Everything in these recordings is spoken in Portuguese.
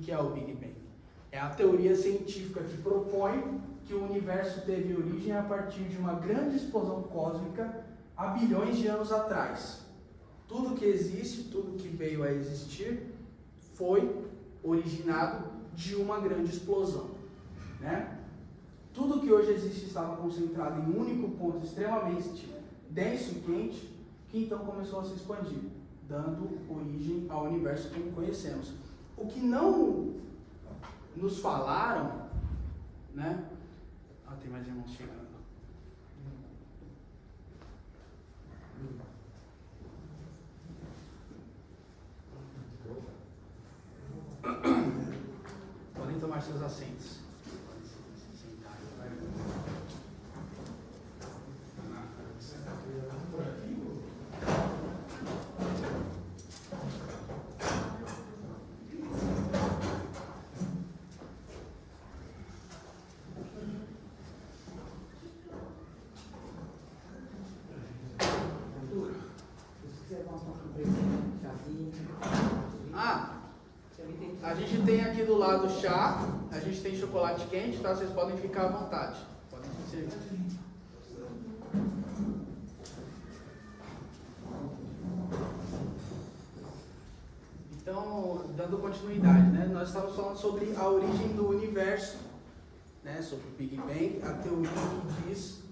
que é o Big Bang? É a teoria científica que propõe que o universo teve origem a partir de uma grande explosão cósmica há bilhões de anos atrás. Tudo que existe, tudo que veio a existir, foi originado de uma grande explosão, né? Tudo que hoje existe estava concentrado em um único ponto extremamente denso e quente, que então começou a se expandir, dando origem ao universo como conhecemos. O que não nos falaram, né? Ah, tem mais irmãos chegando. Podem tomar seus assentos. A gente tem aqui do lado chá, a gente tem chocolate quente, tá? Vocês podem ficar à vontade. Podem se servir. Então, dando continuidade, né? Nós estamos falando sobre a origem do universo, né? Sobre o Big Bang, a teoria que diz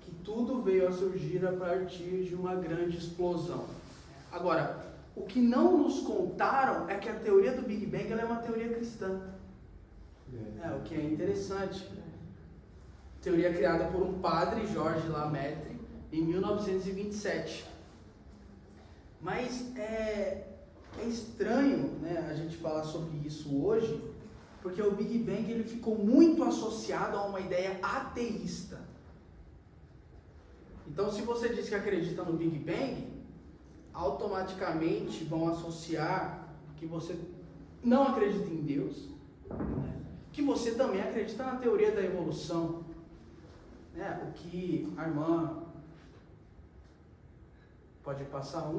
que tudo veio a surgir a partir de uma grande explosão. Agora, o que não nos contaram é que a teoria do Big Bang ela é uma teoria cristã. O que é interessante. Teoria criada por um padre, Georges Lemaitre, em 1927. Mas é estranho, né, a gente falar sobre isso hoje, porque o Big Bang ele ficou muito associado a uma ideia ateísta. Então, se você diz que acredita no Big Bang, automaticamente vão associar que você não acredita em Deus, né? Que você também acredita na teoria da evolução, né? O que a irmã pode passar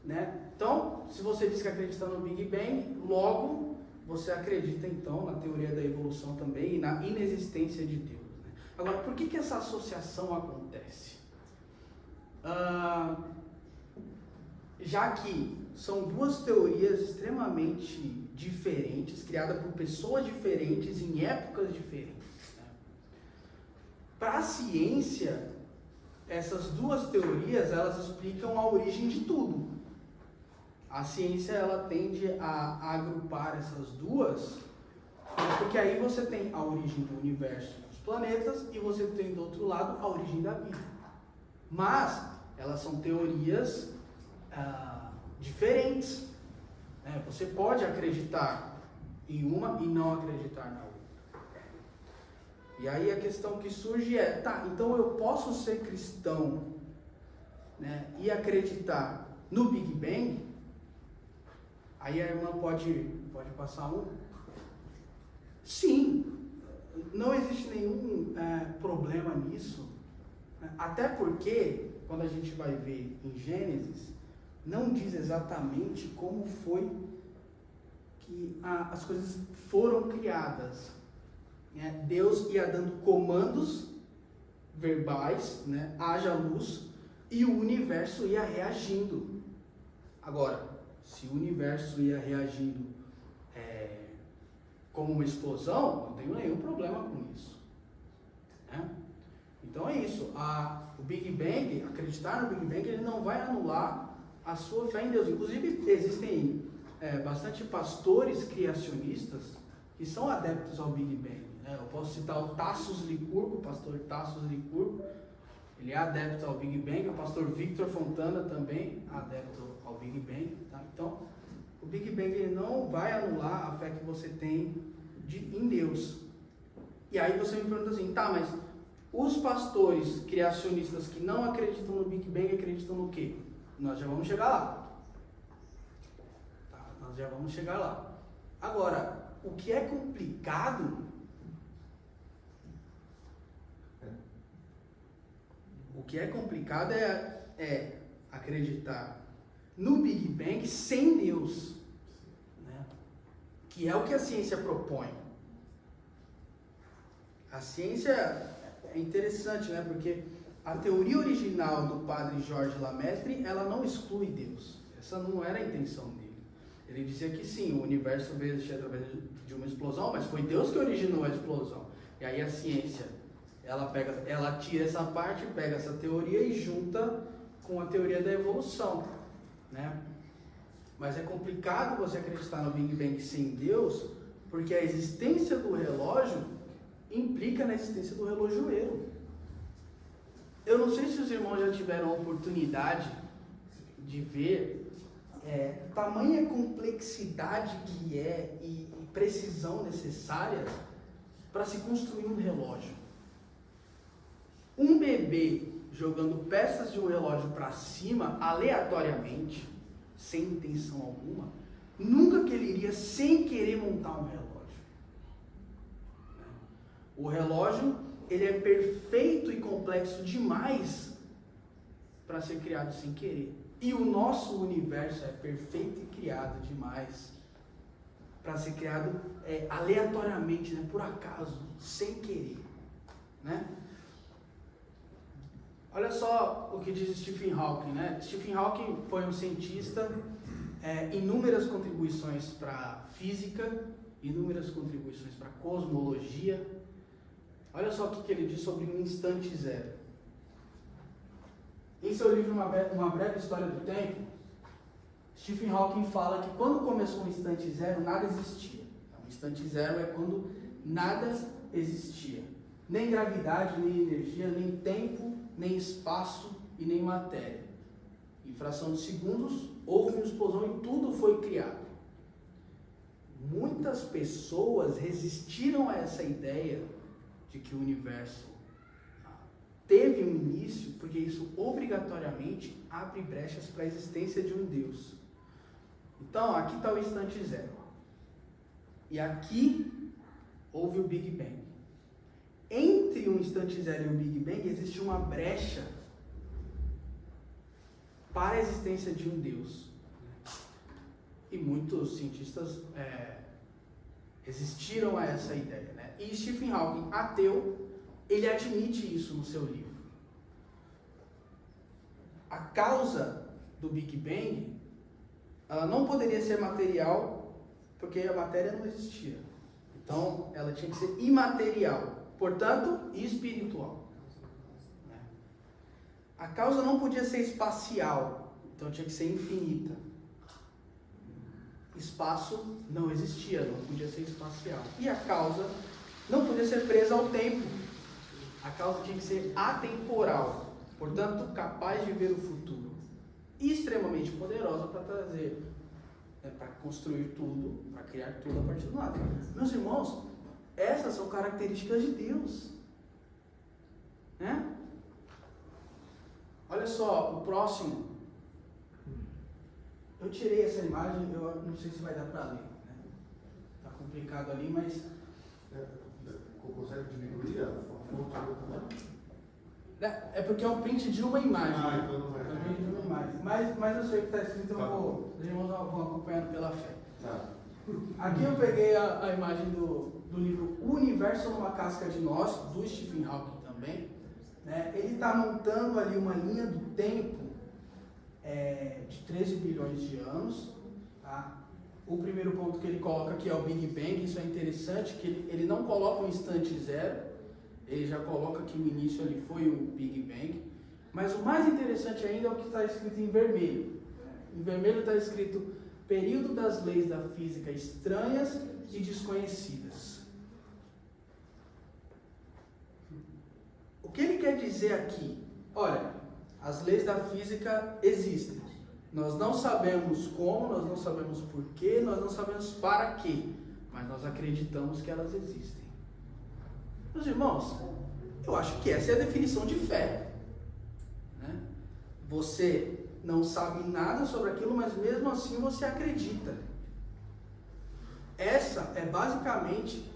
né? Então, se você diz que acredita no Big Bang, logo você acredita então na teoria da evolução também e na inexistência de Deus, né? Agora, por que essa associação acontece? Já que são duas teorias extremamente diferentes, criadas por pessoas diferentes em épocas diferentes, né? Para a ciência, essas duas teorias elas explicam a origem de tudo. A ciência ela tende a agrupar essas duas, porque aí você tem a origem do universo, dos planetas, e você tem do outro lado a origem da vida. Mas elas são teorias diferentes, né? Você pode acreditar em uma e não acreditar na outra. E aí a questão que surge é, tá, então eu posso ser cristão, né, e acreditar no Big Bang? Aí a irmã pode passar Sim, não existe nenhum problema nisso, né? Até porque, quando a gente vai ver em Gênesis, não diz exatamente como foi que as coisas foram criadas, né? Deus ia dando comandos verbais, né? Haja luz, e o universo ia reagindo. Agora, se o universo ia reagindo como uma explosão, não tenho nenhum problema com isso, né? Então é isso. O Big Bang, acreditar no Big Bang, ele não vai anular a sua fé em Deus. Inclusive, existem bastante pastores criacionistas que são adeptos ao Big Bang, né? Eu posso citar o Tassos Licurgo, o pastor Tassos Licurgo, ele é adepto ao Big Bang. O pastor Victor Fontana também é adepto ao Big Bang, tá? Então, o Big Bang ele não vai anular a fé que você tem em Deus. E aí você me pergunta assim, tá, mas os pastores criacionistas que não acreditam no Big Bang acreditam no quê? Nós já vamos chegar lá. Tá, nós já vamos chegar lá. Agora, o que é complicado é acreditar no Big Bang sem Deus, né? que é o que a ciência propõe. A ciência é interessante, né? Porque a teoria original do padre Jorge Lamaitre, ela não exclui Deus. Essa não era a intenção dele. Ele dizia que sim, o universo veio existir através de uma explosão, mas foi Deus que originou a explosão. E aí a ciência, ela tira essa parte, pega essa teoria e junta com a teoria da evolução, né? Mas é complicado você acreditar no Big Bang sem Deus, porque a existência do relógio implica na existência do relojoeiro. Eu não sei se os irmãos já tiveram a oportunidade de ver tamanha complexidade que é e precisão necessárias para se construir um relógio. Um bebê jogando peças de um relógio para cima, aleatoriamente, sem intenção alguma, nunca que ele iria sem querer montar um relógio. O relógio, ele é perfeito e complexo demais para ser criado sem querer. E o nosso universo é perfeito e criado demais para ser criado aleatoriamente, né? Por acaso, sem querer, né? Olha só o que diz Stephen Hawking, né? Stephen Hawking foi um cientista, inúmeras contribuições para a física, inúmeras contribuições para a cosmologia. Olha só o que ele diz sobre um instante zero. Em seu livro Uma Breve História do Tempo, Stephen Hawking fala que quando começou o instante zero, nada existia. O instante zero é quando nada existia. Nem gravidade, nem energia, nem tempo, nem espaço e nem matéria. Em fração de segundos, houve uma explosão e tudo foi criado. Muitas pessoas resistiram a essa ideia de que o universo teve um início, porque isso obrigatoriamente abre brechas para a existência de um Deus. Então, aqui está o instante zero. E aqui houve o Big Bang. Entre o instante zero e o Big Bang existe uma brecha para a existência de um Deus. E muitos cientistas resistiram a essa ideia, né? E Stephen Hawking, ateu, ele admite isso no seu livro. A causa do Big Bang, ela não poderia ser material, porque a matéria não existia. Então, ela tinha que ser imaterial, portanto, espiritual. A causa não podia ser espacial, então tinha que ser infinita. Espaço não existia, não podia ser espacial. E a causa não podia ser presa ao tempo. A causa tinha que ser atemporal, portanto, capaz de ver o futuro. E extremamente poderosa para trazer, para construir tudo, para criar tudo a partir do nada. Meus irmãos, essas são características de Deus. Né? Olha só, o próximo. Eu tirei essa imagem, eu não sei se vai dar para ler. Né? Tá complicado ali, mas... Consegue diminuir a fonte? É porque é um print de uma imagem. Então não é. É um print de uma imagem. Mas eu sei o que está escrito, então os irmãos vão acompanhando pela fé. Tá. Aqui eu peguei a imagem do livro O Universo numa Casca de Nós, do Stephen Hawking também. Né? Ele está montando ali uma linha do tempo de 13 bilhões de anos. Tá? O primeiro ponto que ele coloca aqui é o Big Bang. Isso é interessante, que ele não coloca um instante zero, ele já coloca que o início ali foi o Big Bang. Mas o mais interessante ainda é o que está escrito em vermelho. Em vermelho está escrito período das leis da física estranhas e desconhecidas. O que ele quer dizer aqui? Olha, as leis da física existem. Nós não sabemos como, nós não sabemos porquê, nós não sabemos para quê, mas nós acreditamos que elas existem. Meus irmãos, eu acho que essa é a definição de fé. Né? Você não sabe nada sobre aquilo, mas mesmo assim você acredita. Essa é basicamente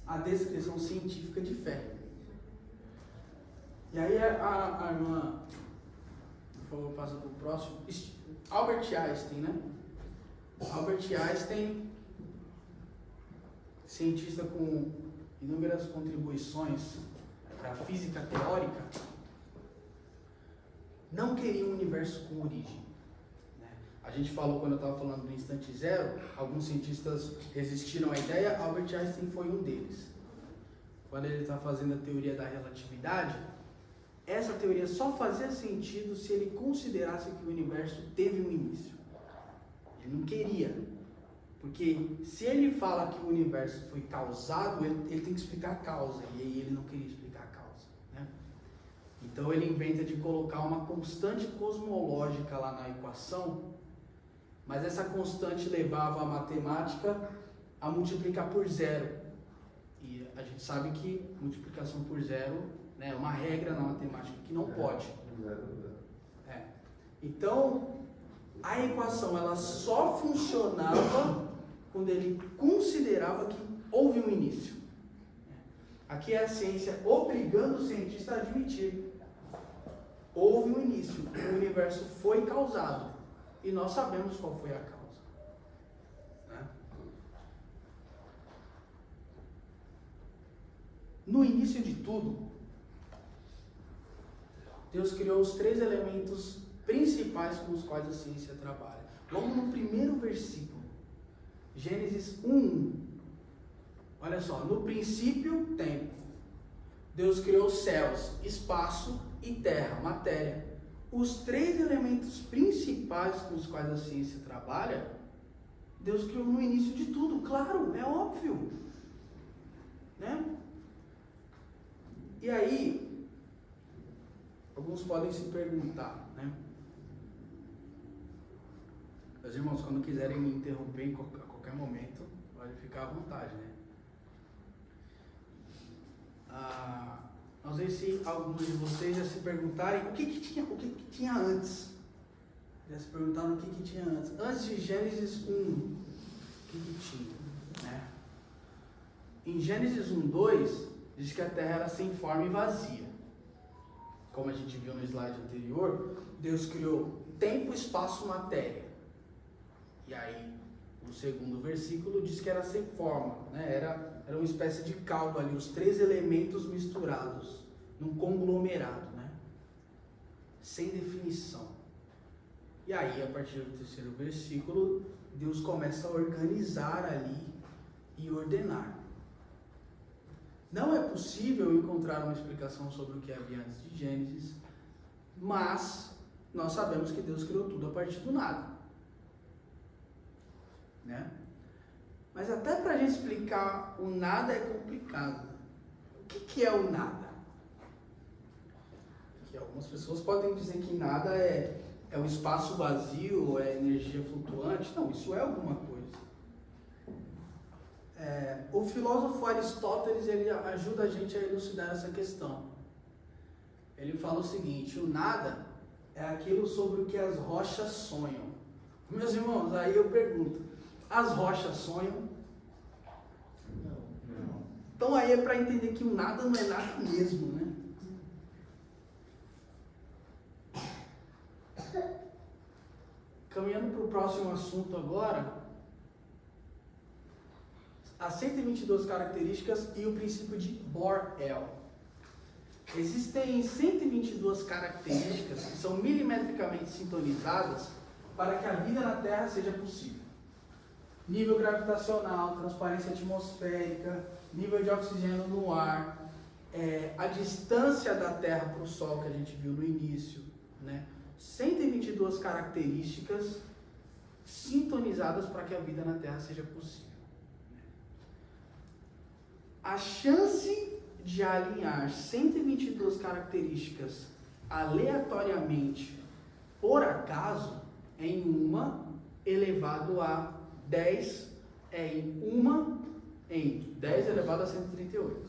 a descrição científica de fé. E aí a irmã, por favor, passa para o próximo. Albert Einstein, né? Albert Einstein, cientista com inúmeras contribuições para a física teórica, não queria um universo com origem. Né? A gente falou, quando eu estava falando do instante zero, alguns cientistas resistiram à ideia, Albert Einstein foi um deles. Quando ele está fazendo a teoria da relatividade, essa teoria só fazia sentido se ele considerasse que o universo teve um início. Ele não queria. Porque se ele fala que o universo foi causado, ele tem que explicar a causa. E aí ele não queria explicar a causa. Né? Então ele inventa de colocar uma constante cosmológica lá na equação, mas essa constante levava a matemática a multiplicar por zero. E a gente sabe que multiplicação por zero, né, é uma regra na matemática que não pode. Então, a equação ela só funcionava quando ele considerava que houve um início. Aqui é a ciência obrigando o cientista a admitir. Houve um início, o universo foi causado. E nós sabemos qual foi a causa. Né? No início de tudo, Deus criou os 3 elementos principais com os quais a ciência trabalha. Logo no primeiro versículo, Gênesis 1, olha só, no princípio, tempo. Deus criou céus, espaço e terra, matéria. Os 3 elementos principais com os quais a ciência trabalha, Deus criou no início de tudo, claro, é óbvio. Né? E aí, alguns podem se perguntar, né? Meus irmãos, quando quiserem me interromper a qualquer momento, pode ficar à vontade, né? Não sei se alguns de vocês já se perguntarem o que tinha antes. Já se perguntaram o que tinha antes. Antes de Gênesis 1, o que tinha? Né? Em Gênesis 1:2, diz que a terra era sem forma e vazia. Como a gente viu no slide anterior, Deus criou tempo, espaço, matéria. E aí, o segundo versículo diz que era sem forma, né? Era uma espécie de caldo ali, os 3 elementos misturados, num conglomerado, né? Sem definição. E aí, a partir do terceiro versículo, Deus começa a organizar ali e ordenar. Não é possível encontrar uma explicação sobre o que havia antes de Gênesis, mas nós sabemos que Deus criou tudo a partir do nada. Né? Mas até para a gente explicar o nada é complicado. O que é o nada? Porque algumas pessoas podem dizer que nada é um espaço vazio, é energia flutuante. Não, isso é alguma coisa. O filósofo Aristóteles ele ajuda a gente a elucidar essa questão. Ele fala o seguinte: o nada é aquilo sobre o que as rochas sonham. Meus irmãos, aí eu pergunto: as rochas sonham? Não. Então aí é para entender que o nada não é nada mesmo, né? Caminhando para o próximo assunto agora, as 122 características e o princípio de Bohr-El. Existem 122 características que são milimetricamente sintonizadas para que a vida na Terra seja possível. Nível gravitacional, transparência atmosférica, nível de oxigênio no ar, a distância da Terra para o Sol que a gente viu no início, né? 122 características sintonizadas para que a vida na Terra seja possível. A chance de alinhar 122 características aleatoriamente, por acaso, em 1 elevado a 10, em 10 elevado a 138.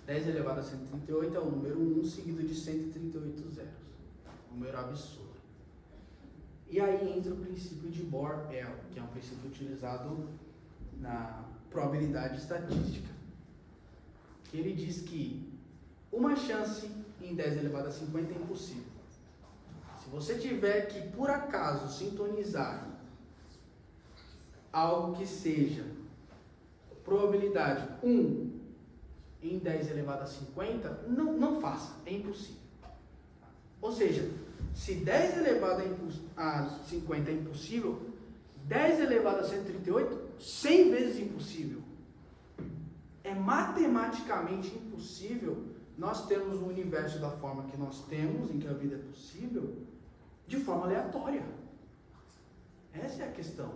10 elevado a 138 é o número 1 seguido de 138 zeros. Número absurdo. E aí entra o princípio de Bohr-El, que é um princípio utilizado na probabilidade estatística. Que ele diz que uma chance em 10 elevado a 50 é impossível. Se você tiver que, por acaso, sintonizar algo que seja probabilidade 1 em 10 elevado a 50, não faça, é impossível. Ou seja, se 10 elevado a 50 é impossível, 10 elevado a 138, 100 vezes impossível. É matematicamente impossível nós termos um universo da forma que nós temos, em que a vida é possível, de forma aleatória. Essa é a questão.